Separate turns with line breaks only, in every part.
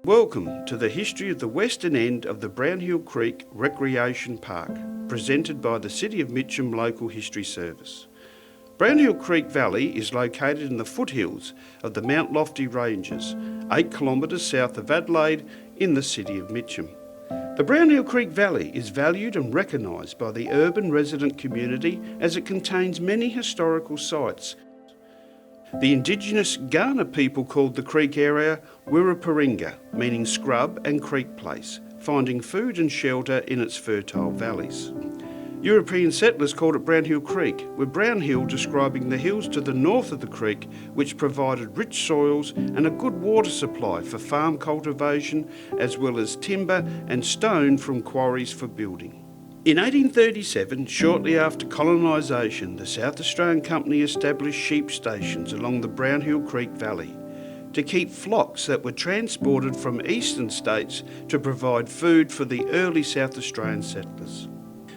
Welcome to the history of the western end of the Brownhill Creek Recreation Park, presented by the City of Mitcham Local History Service. Brownhill Creek Valley is located in the foothills of the Mount Lofty Ranges, 8 kilometres south of Adelaide in the City of Mitcham. The Brownhill Creek Valley is valued and recognised by the urban resident community as it contains many historical sites. The indigenous Kaurna people called the creek area Wirraparinga, meaning scrub and creek place, finding food and shelter in its fertile valleys. European settlers called it Brownhill Creek, with Brownhill describing the hills to the north of the creek which provided rich soils and a good water supply for farm cultivation, as well as timber and stone from quarries for building. In 1837, shortly after colonisation, the South Australian Company established sheep stations along the Brownhill Creek Valley to keep flocks that were transported from eastern states to provide food for the early South Australian settlers.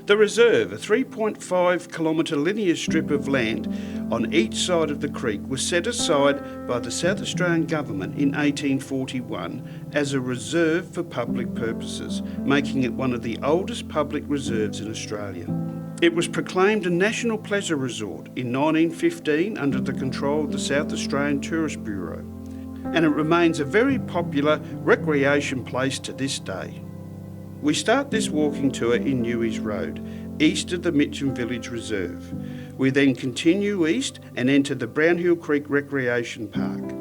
The reserve, a 3.5 kilometre linear strip of land on each side of the creek, was set aside by the South Australian Government in 1841 as a reserve for public purposes, making it one of the oldest public reserves in Australia. It was proclaimed a National Pleasure Resort in 1915 under the control of the South Australian Tourist Bureau, and it remains a very popular recreation place to this day. We start this walking tour in Newey's Road, east of the Mitcham Village Reserve. We then continue east and enter the Brownhill Creek Recreation Park.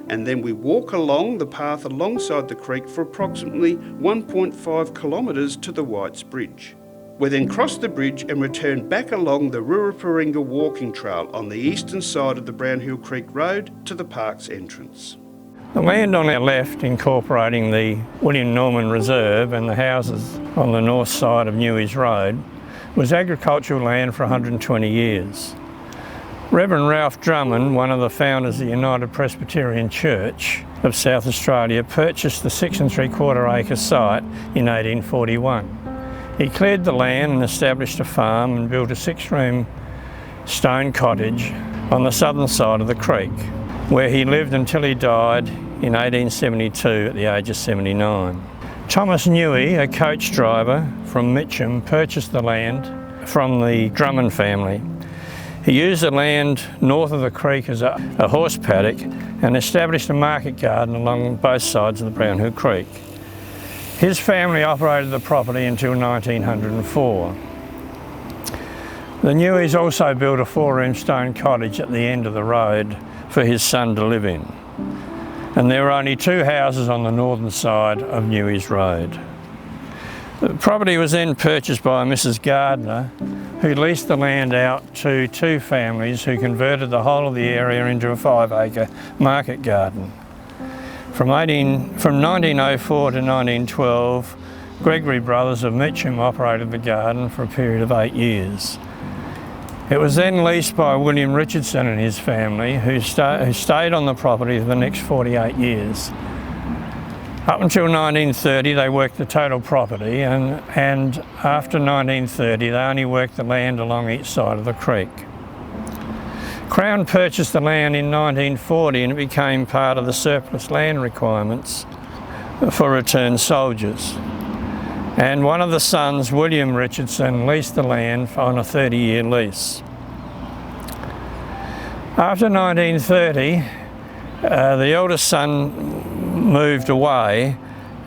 And then we walk along the path alongside the creek for approximately 1.5 kilometres to the Whites Bridge. We then cross the bridge and return back along the Wirraparinga walking trail on the eastern side of the Brownhill Creek Road to the park's entrance.
The land on our left, incorporating the William Norman Reserve and the houses on the north side of Newey's Road, was agricultural land for 120 years. Reverend Ralph Drummond, one of the founders of the United Presbyterian Church of South Australia, purchased the 6 3/4 acre site in 1841. He cleared the land and established a farm and built a 6-room stone cottage on the southern side of the creek, where he lived until he died in 1872 at the age of 79. Thomas Newey, a coach driver from Mitcham, purchased the land from the Drummond family. He used the land north of the creek as a horse paddock and established a market garden along both sides of the Brownhill Creek. His family operated the property until 1904. The Neweys also built a 4-room stone cottage at the end of the road for his son to live in. And there were only 2 houses on the northern side of Newey's Road. The property was then purchased by Mrs. Gardner, who leased the land out to 2 families who converted the whole of the area into a 5-acre market garden. From 1904 to 1912, Gregory Brothers of Mitcham operated the garden for a period of 8 years. It was then leased by William Richardson and his family, who stayed on the property for the next 48 years. Up until 1930, they worked the total property, and after 1930, they only worked the land along each side of the creek. Crown purchased the land in 1940 and it became part of the surplus land requirements for returned soldiers. And one of the sons, William Richardson, leased the land on a 30-year lease. After 1930, the eldest son moved away,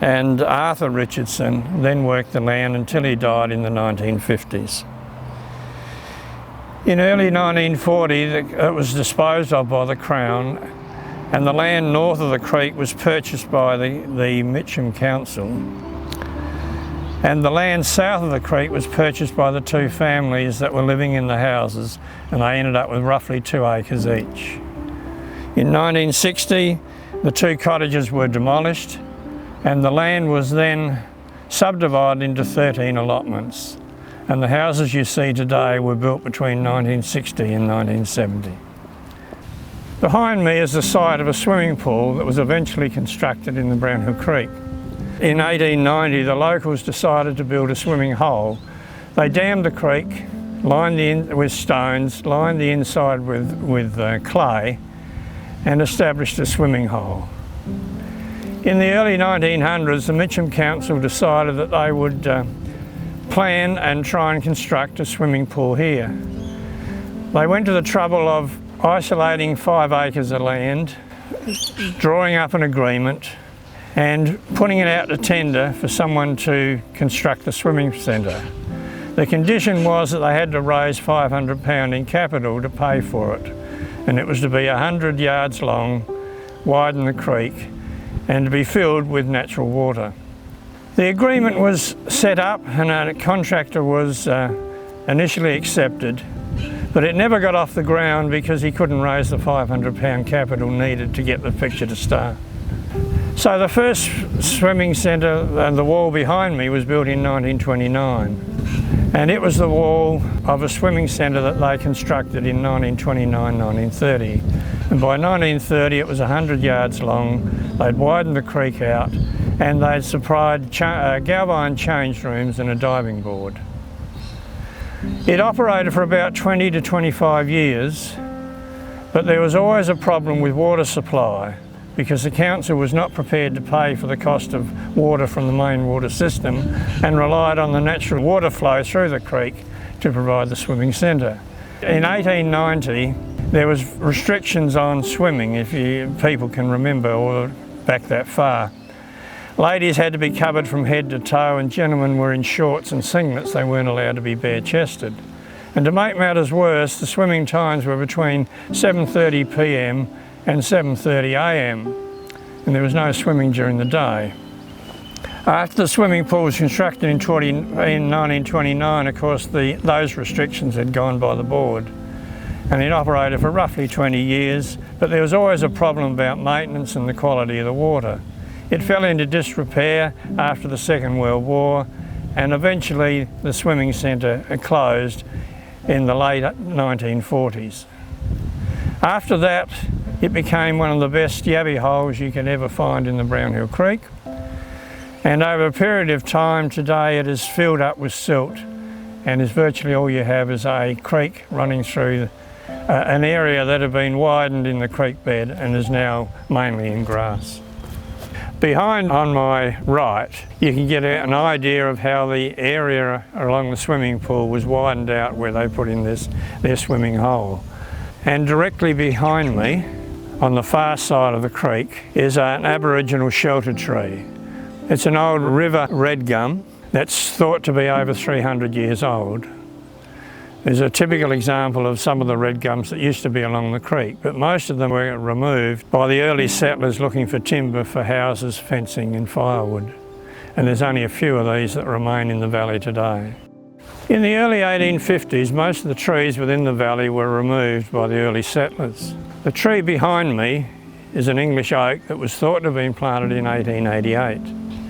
and Arthur Richardson then worked the land until he died in the 1950s. In early 1940, it was disposed of by the Crown, and the land north of the creek was purchased by the Mitcham Council. And the land south of the creek was purchased by the 2 families that were living in the houses, and they ended up with roughly 2 acres each. In 1960, the 2 cottages were demolished, and the land was then subdivided into 13 allotments. And the houses you see today were built between 1960 and 1970. Behind me is the site of a swimming pool that was eventually constructed in the Brownhill Creek. In 1890, the locals decided to build a swimming hole. They dammed the creek, lined with stones, lined the inside with clay, and established a swimming hole. In the early 1900s, the Mitcham Council decided that they would plan and try and construct a swimming pool here. They went to the trouble of isolating 5 acres of land, drawing up an agreement and putting it out to tender for someone to construct the swimming centre. The condition was that they had to raise £500 in capital to pay for it, and it was to be 100 yards long, widen the creek, and to be filled with natural water. The agreement was set up and a contractor was initially accepted, but it never got off the ground because he couldn't raise the £500 capital needed to get the picture to start. So the first swimming centre, the wall behind me, was built in 1929. And it was the wall of a swimming centre that they constructed in 1929-1930. And by 1930 it was 100 yards long, they'd widened the creek out, and they'd supplied galvanized change rooms and a diving board. It operated for about 20 to 25 years, but there was always a problem with water supply, because the council was not prepared to pay for the cost of water from the main water system and relied on the natural water flow through the creek to provide the swimming centre. In 1890 there was restrictions on swimming, if people can remember, or back that far. Ladies had to be covered from head to toe and gentlemen were in shorts and singlets. They weren't allowed to be bare-chested. And to make matters worse, the swimming times were between 7:30 p.m. and 7:30 a.m. and there was no swimming during the day. After the swimming pool was constructed in 1929, of course, those restrictions had gone by the board, and it operated for roughly 20 years, but there was always a problem about maintenance and the quality of the water. It fell into disrepair after the Second World War, and eventually the swimming centre closed in the late 1940s. After that, it became one of the best yabby holes you could ever find in the Brownhill Creek. And over a period of time today it is filled up with silt, and is virtually all you have is a creek running through an area that had been widened in the creek bed and is now mainly in grass. Behind on my right you can get an idea of how the area along the swimming pool was widened out where they put in their swimming hole. And directly behind me, on the far side of the creek, is an Aboriginal shelter tree. It's an old river red gum that's thought to be over 300 years old. There's a typical example of some of the red gums that used to be along the creek, but most of them were removed by the early settlers looking for timber for houses, fencing and firewood. And there's only a few of these that remain in the valley today. In the early 1850s, most of the trees within the valley were removed by the early settlers. The tree behind me is an English oak that was thought to have been planted in 1888.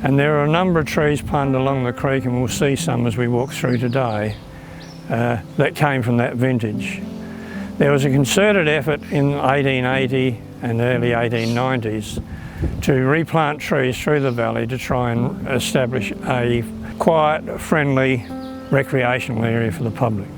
And there are a number of trees planted along the creek, and we'll see some as we walk through today, that came from that vintage. There was a concerted effort in 1880 and early 1890s to replant trees through the valley to try and establish a quiet, friendly recreational area for the public.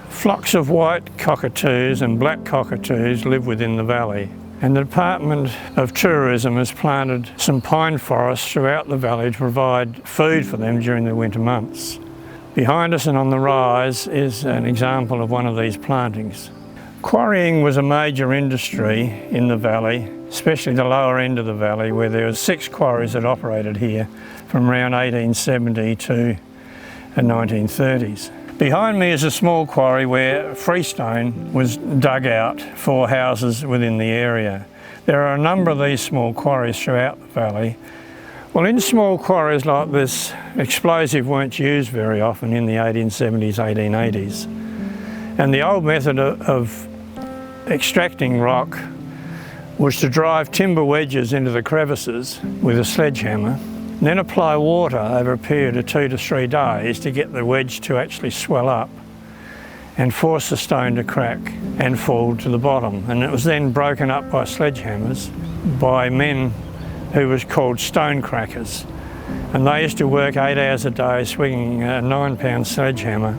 Flocks of white cockatoos and black cockatoos live within the valley, and the Department of Tourism has planted some pine forests throughout the valley to provide food for them during the winter months. Behind us and on the rise is an example of one of these plantings. Quarrying was a major industry in the valley, especially the lower end of the valley, where there were 6 quarries that operated here from around 1870 to the 1930s. Behind me is a small quarry where freestone was dug out for houses within the area. There are a number of these small quarries throughout the valley. Well, in small quarries like this, explosives weren't used very often in the 1870s, 1880s. And the old method of extracting rock was to drive timber wedges into the crevices with a sledgehammer, then apply water over a period of 2 to 3 days to get the wedge to actually swell up and force the stone to crack and fall to the bottom. And it was then broken up by sledgehammers by men who was called stone crackers. And they used to work 8 hours a day swinging a 9-pound sledgehammer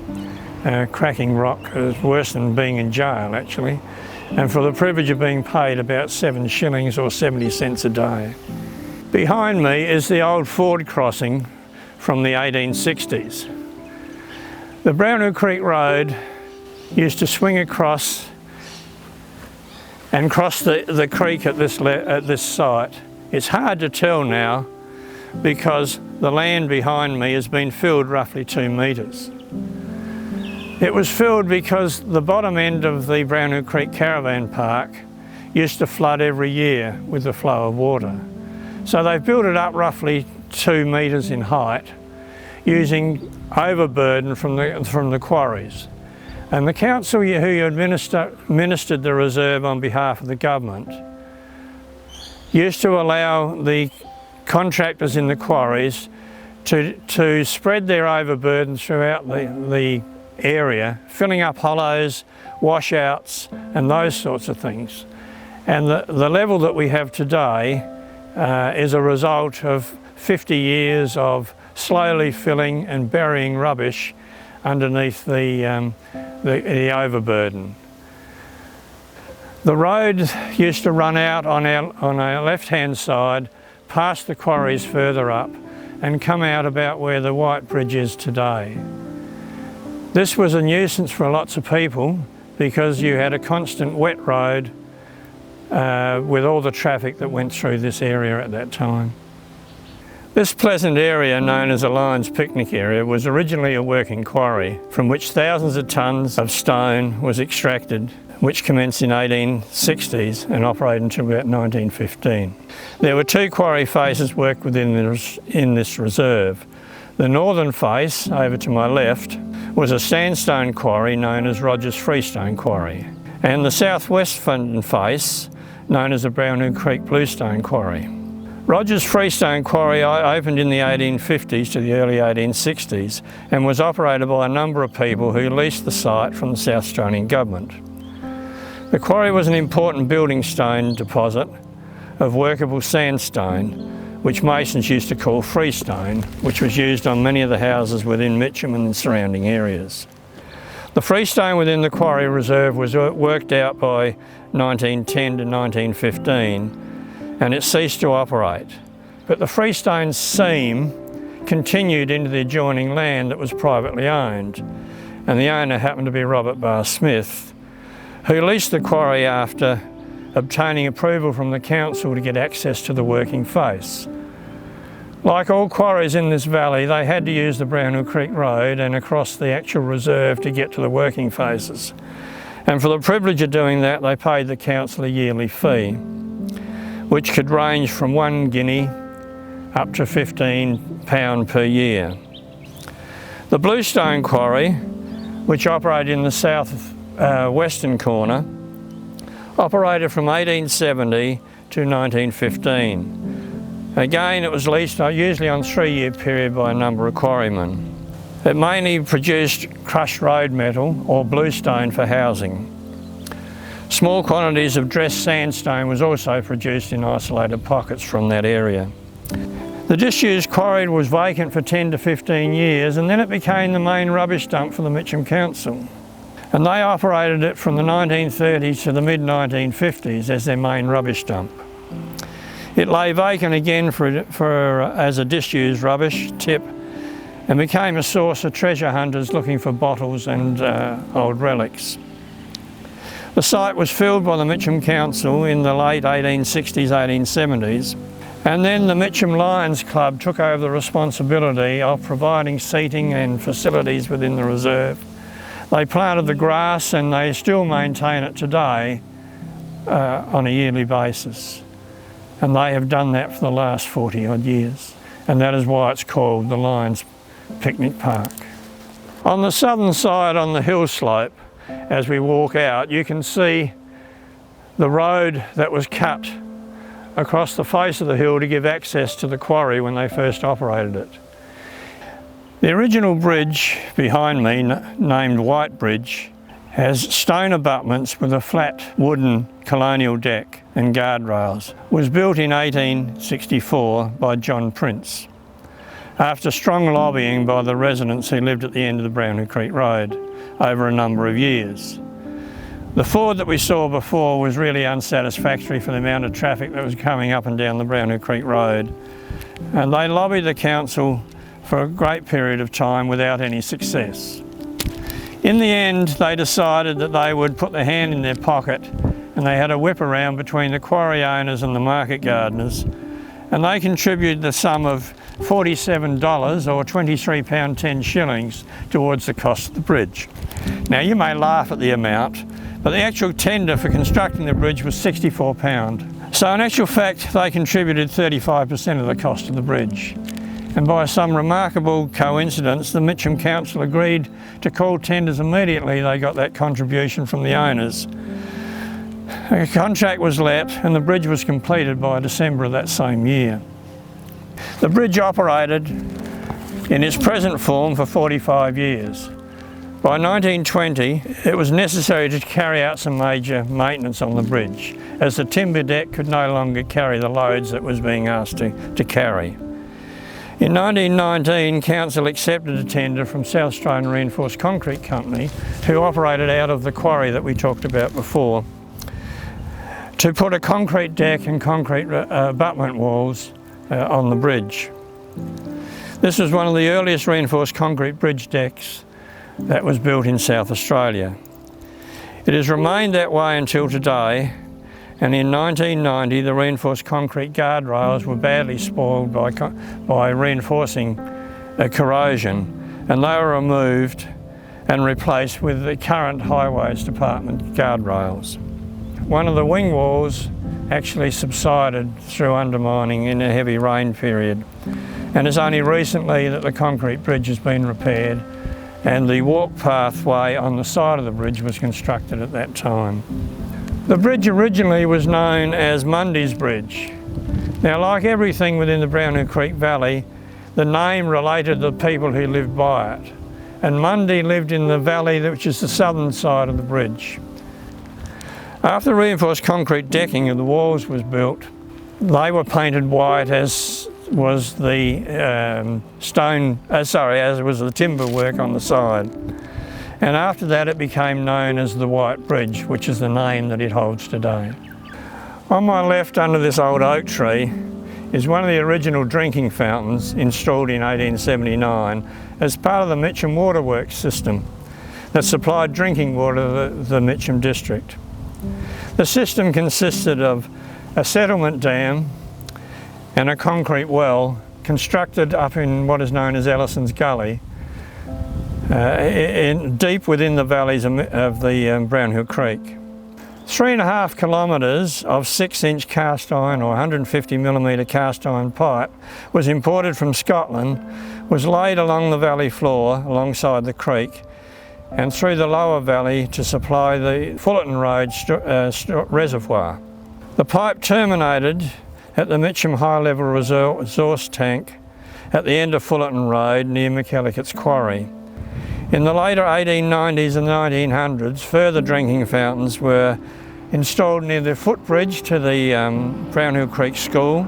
cracking rock. It was worse than being in jail, actually, and for the privilege of being paid about 7 shillings or 70 cents a day. Behind me is the old ford crossing from the 1860s. The Brownhill Creek Road used to swing across and cross the creek at this site. It's hard to tell now because the land behind me has been filled roughly 2 metres. It was filled because the bottom end of the Brownhill Creek Caravan Park used to flood every year with the flow of water. So they've built it up roughly 2 metres in height using overburden from the quarries. And the council who administered the reserve on behalf of the government used to allow the contractors in the quarries to spread their overburden throughout the area, filling up hollows, washouts and those sorts of things. And the level that we have today is a result of 50 years of slowly filling and burying rubbish underneath the overburden. The road used to run out on our left-hand side, past the quarries further up, and come out about where the White Bridge is today. This was a nuisance for lots of people because you had a constant wet road with all the traffic that went through this area at that time. This pleasant area, known as a Lions Picnic area, was originally a working quarry from which thousands of tonnes of stone was extracted, which commenced in 1860s and operated until about 1915. There were 2 quarry faces worked within this reserve. The northern face, over to my left, was a sandstone quarry known as Rogers Freestone Quarry, and the southwest face, known as the Brownhill Creek Bluestone Quarry. Rogers Freestone Quarry opened in the 1850s to the early 1860s and was operated by a number of people who leased the site from the South Australian Government. The quarry was an important building stone deposit of workable sandstone, which masons used to call freestone, which was used on many of the houses within Mitcham and the surrounding areas. The freestone within the quarry reserve was worked out by 1910 to 1915, and it ceased to operate. But the freestone seam continued into the adjoining land that was privately owned, and the owner happened to be Robert Barr Smith, who leased the quarry after obtaining approval from the council to get access to the working face. Like all quarries in this valley, they had to use the Brownhill Creek Road and across the actual reserve to get to the working faces. And for the privilege of doing that, they paid the council a yearly fee, which could range from 1 guinea up to £15 per year. The Bluestone Quarry, which operated in the south western corner, operated from 1870 to 1915. Again, it was leased usually on a 3-year period by a number of quarrymen. It mainly produced crushed road metal or bluestone for housing. Small quantities of dressed sandstone was also produced in isolated pockets from that area. The disused quarry was vacant for 10 to 15 years, and then it became the main rubbish dump for the Mitcham Council. And they operated it from the 1930s to the mid-1950s as their main rubbish dump. It lay vacant again as a disused rubbish tip and became a source of treasure hunters looking for bottles and old relics. The site was filled by the Mitcham Council in the late 1860s, 1870s, and then the Mitcham Lions Club took over the responsibility of providing seating and facilities within the reserve. They planted the grass and they still maintain it today on a yearly basis. And they have done that for the last 40 odd years. And that is why it's called the Lions Picnic Park. On the southern side, on the hill slope, as we walk out, you can see the road that was cut across the face of the hill to give access to the quarry when they first operated it. The original bridge behind me, named White Bridge, has stone abutments with a flat wooden colonial deck and guardrails. It was built in 1864 by John Prince, after strong lobbying by the residents who lived at the end of the Brownhill Creek Road. over a number of years. The ford that we saw before was really unsatisfactory for the amount of traffic that was coming up and down the Brownhill Creek Road, and they lobbied the council for a great period of time without any success. In the end, they decided that they would put their hand in their pocket, and they had a whip around between the quarry owners and the market gardeners, and they contributed the sum of $47 or £23.10 shillings towards the cost of the bridge. Now, you may laugh at the amount, but the actual tender for constructing the bridge was £64. So in actual fact, they contributed 35% of the cost of the bridge. And by some remarkable coincidence, the Mitcham Council agreed to call tenders immediately they got that contribution from the owners. A contract was let and the bridge was completed by December of that same year. The bridge operated in its present form for 45 years. By 1920, it was necessary to carry out some major maintenance on the bridge, as the timber deck could no longer carry the loads that was being asked to carry. In 1919, Council accepted a tender from South Australian Reinforced Concrete Company, who operated out of the quarry that we talked about before, to put a concrete deck and concrete abutment walls on the bridge. This was one of the earliest reinforced concrete bridge decks that was built in South Australia. It has remained that way until today, and in 1990 the reinforced concrete guardrails were badly spoiled by reinforcing corrosion, and they were removed and replaced with the current Highways Department guardrails. One of the wing walls actually subsided through undermining in a heavy rain period, and it's only recently that the concrete bridge has been repaired and the walk pathway on the side of the bridge was constructed at that time. The bridge originally was known as Mundy's Bridge. Now, like everything within the Brownhill Creek Valley, the name related to the people who lived by it. And Mundy lived in the valley, which is the southern side of the bridge. After the reinforced concrete decking of the walls was built, they were painted white, as was the as was the timber work on the side. And after that it became known as the White Bridge, which is the name that it holds today. On my left, under this old oak tree, is one of the original drinking fountains installed in 1879 as part of the Mitcham Waterworks system that supplied drinking water to the Mitcham district. The system consisted of a settlement dam and a concrete well constructed up in what is known as Ellison's Gully, deep within the valleys of the Brownhill Creek. 3.5 kilometres of 6-inch cast iron or 150mm cast iron pipe was imported from Scotland, was laid along the valley floor alongside the creek and through the lower valley to supply the Fullerton Road reservoir. The pipe terminated at the Mitcham High Level Resource Tank at the end of Fullerton Road near McEllicott's Quarry. In the later 1890s and 1900s, further drinking fountains were installed near the footbridge to the Brownhill Creek School,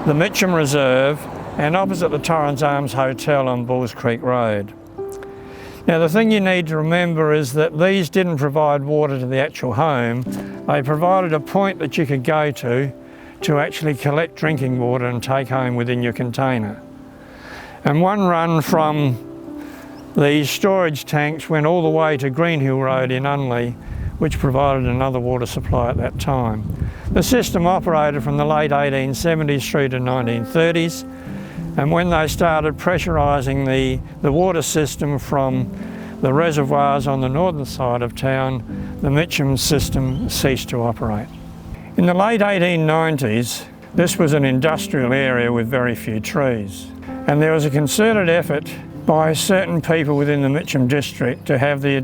the Mitcham Reserve, and opposite the Torrens Arms Hotel on Bulls Creek Road. Now, the thing you need to remember is that these didn't provide water to the actual home. They provided a point that you could go to actually collect drinking water and take home within your container. And one run from these storage tanks went all the way to Greenhill Road in Unley, which provided another water supply at that time. The system operated from the late 1870s through to 1930s, and when they started pressurising the water system from the reservoirs on the northern side of town, the Mitcham system ceased to operate. In the late 1890s, this was an industrial area with very few trees, and there was a concerted effort by certain people within the Mitcham district to have the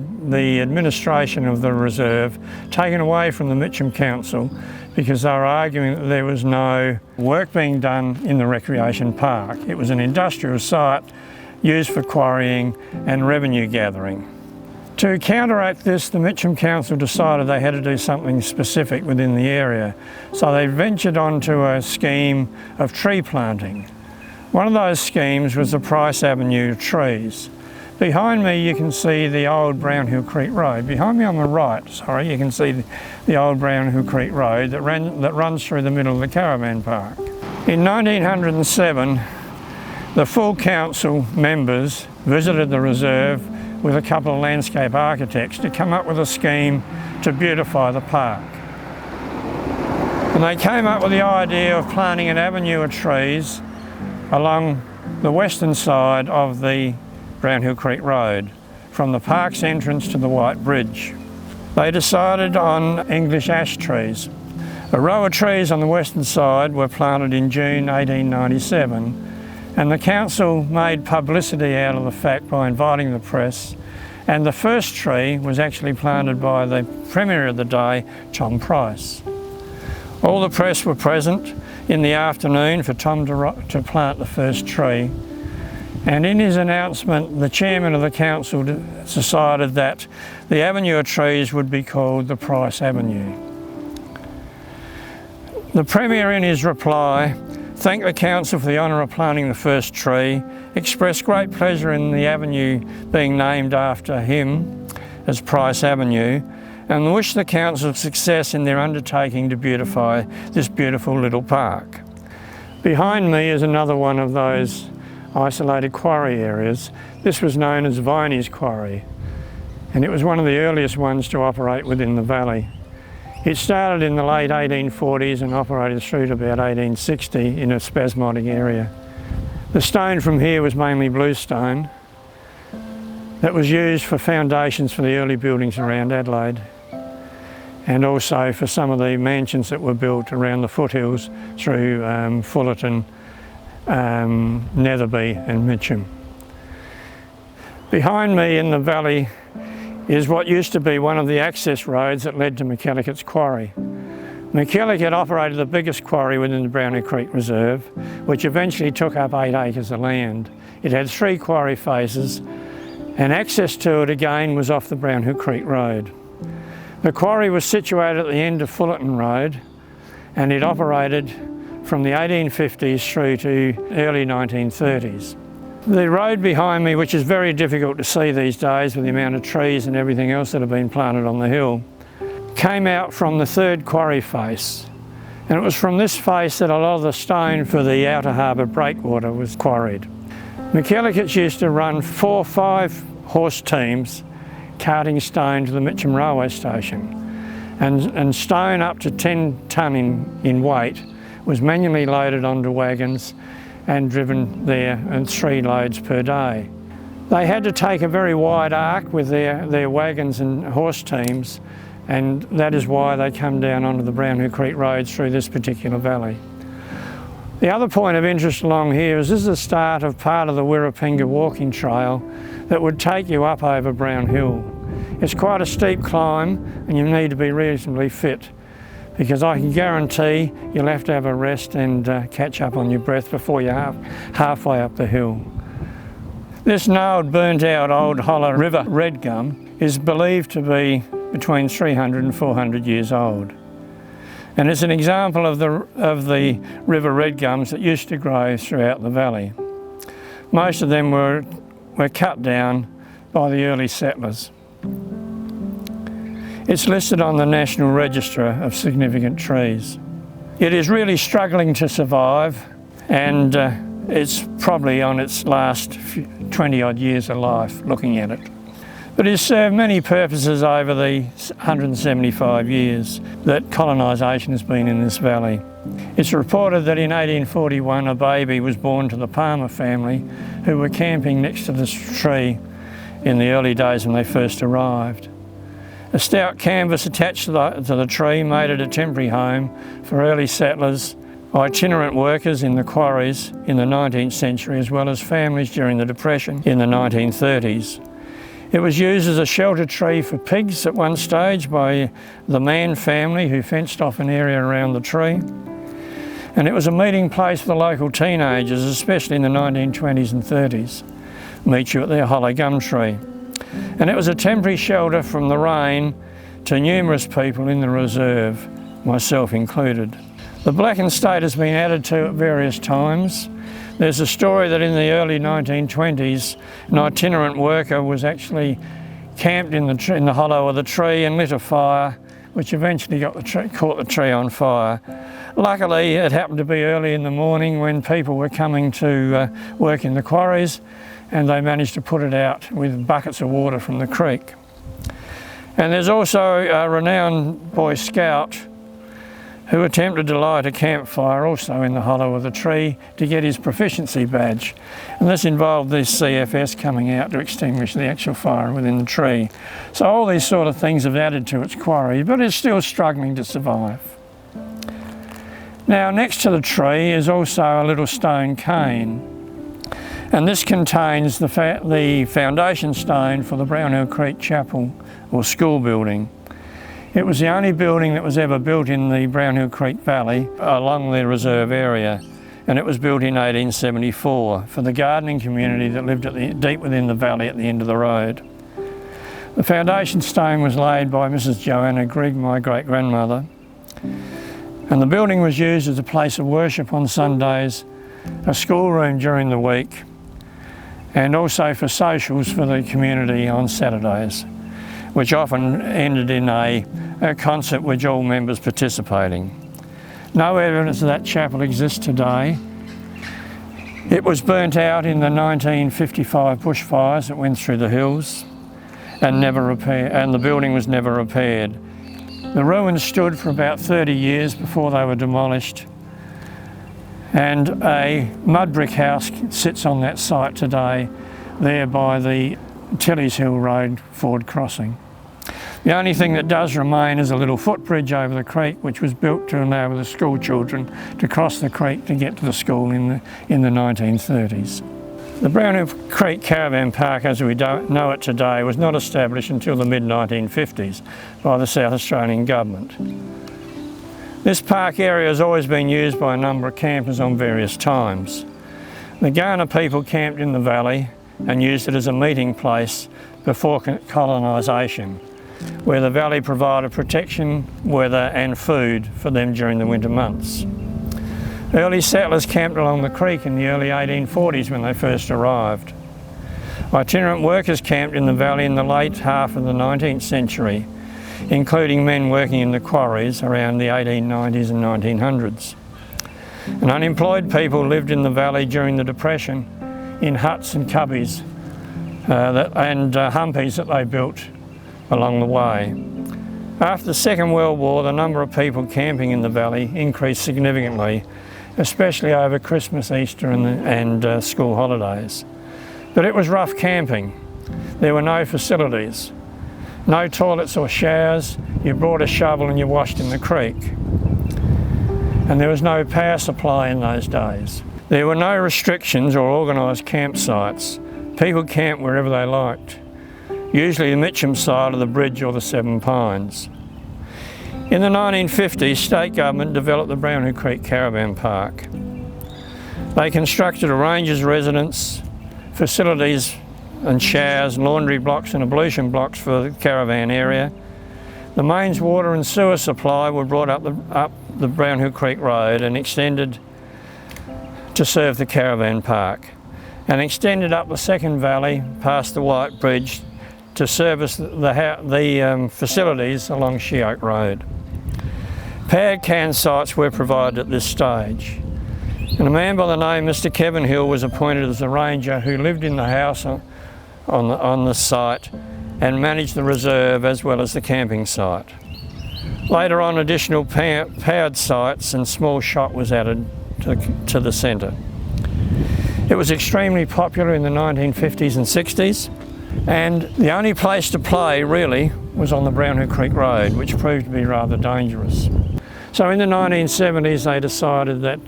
administration of the reserve taken away from the Mitcham Council, because they were arguing that there was no work being done in the recreation park. It was an industrial site used for quarrying and revenue gathering. To counteract this, the Mitcham Council decided they had to do something specific within the area, so they ventured onto a scheme of tree planting. One of those schemes was the Price Avenue trees. Behind me you can see the old Brownhill Creek Road. Behind me on the right, you can see the old Brownhill Creek Road that runs through the middle of the caravan park. In 1907, the full council members visited the reserve with a couple of landscape architects to come up with a scheme to beautify the park. And they came up with the idea of planting an avenue of trees along the western side of the Brownhill Creek Road, from the park's entrance to the White Bridge. They decided on English ash trees. A row of trees on the western side were planted in June 1897, and the council made publicity out of the fact by inviting the press, and the first tree was actually planted by the Premier of the day, Tom Price. All the press were present in the afternoon for Tom to plant the first tree. And in his announcement, the chairman of the council decided that the avenue of trees would be called the Price Avenue. The Premier, in his reply, thanked the council for the honour of planting the first tree, expressed great pleasure in the avenue being named after him as Price Avenue, and wished the council success in their undertaking to beautify this beautiful little park. Behind me is another one of those isolated quarry areas. This was known as Viney's Quarry, and it was one of the earliest ones to operate within the valley. It started in the late 1840s and operated through to about 1860 in a spasmodic area. The stone from here was mainly bluestone that was used for foundations for the early buildings around Adelaide, and also for some of the mansions that were built around the foothills through Fullerton, Netherby and Mitcham. Behind me in the valley is what used to be one of the access roads that led to McKellicott's quarry. McKellicott operated the biggest quarry within the Brownhill Creek Reserve, which eventually took up 8 acres of land. It had 3 quarry faces, and access to it again was off the Brownhill Creek Road. The quarry was situated at the end of Fullerton Road, and it operated from the 1850s through to early 1930s. The road behind me, which is very difficult to see these days with the amount of trees and everything else that have been planted on the hill, came out from the 3rd quarry face. And it was from this face that a lot of the stone for the outer harbour breakwater was quarried. McKellicott's used to run 4 or 5 horse teams carting stone to the Mitcham railway station. And stone up to 10 tonne in weight was manually loaded onto wagons and driven there, and 3 loads per day. They had to take a very wide arc with their wagons and horse teams, and that is why they come down onto the Brownhill Creek Road through this particular valley. The other point of interest along here is this is the start of part of the Wirrapinga walking trail that would take you up over Brownhill. It's quite a steep climb and you need to be reasonably fit, because I can guarantee you'll have to have a rest and catch up on your breath before you're halfway up the hill. This gnarled, burnt out old hollow river red gum is believed to be between 300 and 400 years old. And it's an example of the river red gums that used to grow throughout the valley. Most of them were cut down by the early settlers. It's listed on the National Register of Significant Trees. It is really struggling to survive, and it's probably on its last 20 odd years of life looking at it. But it's served many purposes over the 175 years that colonisation has been in this valley. It's reported that in 1841 a baby was born to the Palmer family, who were camping next to this tree in the early days when they first arrived. A stout canvas attached to the tree made it a temporary home for early settlers, itinerant workers in the quarries in the 19th century, as well as families during the Depression in the 1930s. It was used as a shelter tree for pigs at one stage by the Mann family, who fenced off an area around the tree. And it was a meeting place for the local teenagers, especially in the 1920s and 30s, meet you at their hollow gum tree. And it was a temporary shelter from the rain to numerous people in the reserve, myself included. The blackened slate has been added to at various times. There's a story that in the early 1920s, an itinerant worker was actually camped in the hollow of the tree and lit a fire, which eventually caught the tree on fire. Luckily, it happened to be early in the morning when people were coming to work in the quarries, and they managed to put it out with buckets of water from the creek. And there's also a renowned Boy Scout who attempted to light a campfire also in the hollow of the tree to get his proficiency badge. And this involved this CFS coming out to extinguish the actual fire within the tree. So all these sort of things have added to its quarry, but it's still struggling to survive. Now, next to the tree is also a little stone cane, and this contains the foundation stone for the Brownhill Creek Chapel or school building. It was the only building that was ever built in the Brownhill Creek Valley along the reserve area, and it was built in 1874 for the gardening community that lived deep within the valley at the end of the road. The foundation stone was laid by Mrs. Joanna Grigg, my great-grandmother, and the building was used as a place of worship on Sundays, a schoolroom during the week, and also for socials for the community on Saturdays, which often ended in a concert with all members participating. No evidence of that chapel exists today. It was burnt out in the 1955 bushfires that went through the hills and the building was never repaired. The ruins stood for about 30 years before they were demolished, and a mud brick house sits on that site today, there by the Tilly's Hill Road Ford crossing. The only thing that does remain is a little footbridge over the creek, which was built to allow the school children to cross the creek to get to the school in the 1930s. The Brownhill Creek Caravan Park, as we know it today, was not established until the mid-1950s by the South Australian Government. This park area has always been used by a number of campers on various times. The Kaurna people camped in the valley and used it as a meeting place before colonisation, where the valley provided protection, weather and food for them during the winter months. Early settlers camped along the creek in the early 1840s when they first arrived. Itinerant workers camped in the valley in the late half of the 19th century, including men working in the quarries around the 1890s and 1900s. And unemployed people lived in the valley during the Depression in huts and cubbies and humpies that they built along the way. After the Second World War, the number of people camping in the valley increased significantly, especially over Christmas, Easter and school holidays. But it was rough camping. There were no facilities, no toilets or showers. You brought a shovel and you washed in the creek. And there was no power supply in those days. There were no restrictions or organised campsites. People camped wherever they liked, usually the Mitcham side of the bridge or the Seven Pines. In the 1950s, state government developed the Brownhill Creek Caravan Park. They constructed a ranger's residence, facilities and showers, laundry blocks and ablution blocks for the caravan area. The mains water and sewer supply were brought up the Brownhill Creek Road and extended to serve the caravan park, and extended up the second valley past the White Bridge to service the facilities along She Oak Road. Pad can sites were provided at this stage, and a man by the name of Mr. Kevin Hill was appointed as the ranger who lived in the house on the site and managed the reserve as well as the camping site. Later on, additional powered sites and small shop was added to the centre. It was extremely popular in the 1950s and 60s, and the only place to play really was on the Brownhill Creek Road, which proved to be rather dangerous. So in the 1970s they decided that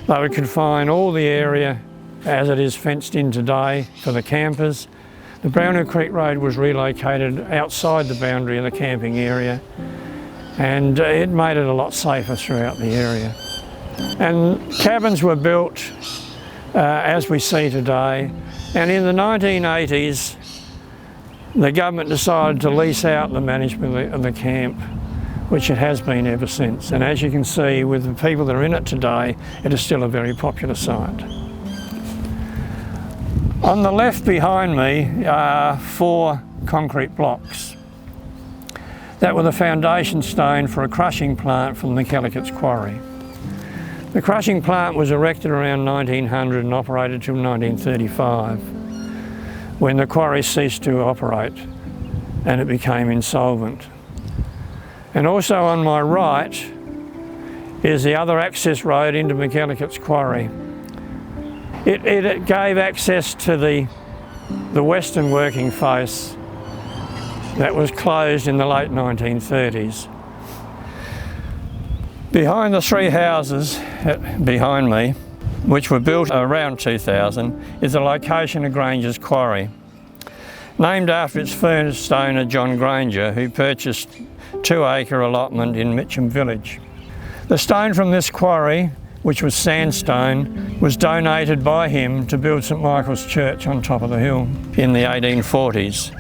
they would confine all the area as it is fenced in today for the campers. The Brownhill Creek Road was relocated outside the boundary of the camping area, and it made it a lot safer throughout the area. And cabins were built as we see today, and in the 1980s the government decided to lease out the management of the camp which it has been ever since. And as you can see, with the people that are in it today, it is still a very popular site. On the left behind me are 4 concrete blocks that were the foundation stone for a crushing plant from the McKellicott's quarry. The crushing plant was erected around 1900 and operated till 1935, when the quarry ceased to operate and it became insolvent. And also on my right is the other access road into McKellicott's quarry. It gave access to the western working face that was closed in the late 1930s. Behind the 3 houses behind me, which were built around 2000, is the location of Granger's Quarry, named after its first owner John Granger, who purchased 2-acre allotment in Mitcham village. The stone from this quarry, which was sandstone, was donated by him to build St Michael's Church on top of the hill in the 1840s.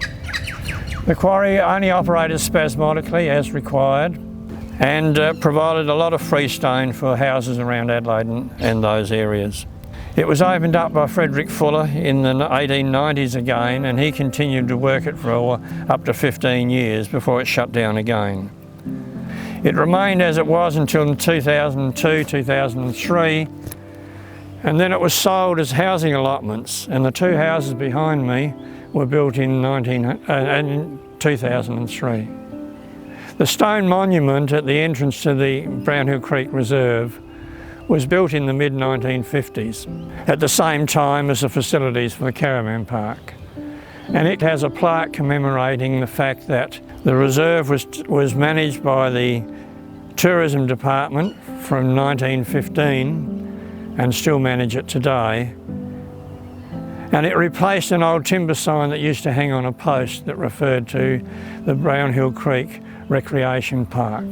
The quarry only operated spasmodically as required and provided a lot of freestone for houses around Adelaide and those areas. It was opened up by Frederick Fuller in the 1890s again, and he continued to work it for up to 15 years before it shut down again. It remained as it was until 2002, 2003, and then it was sold as housing allotments, and the 2 houses behind me were built in 2003. The stone monument at the entrance to the Brownhill Creek Reserve was built in the mid-1950s, at the same time as the facilities for the caravan park. And it has a plaque commemorating the fact that the reserve was managed by the Tourism Department from 1915 and still manage it today. And it replaced an old timber sign that used to hang on a post that referred to the Brownhill Creek Recreation Park.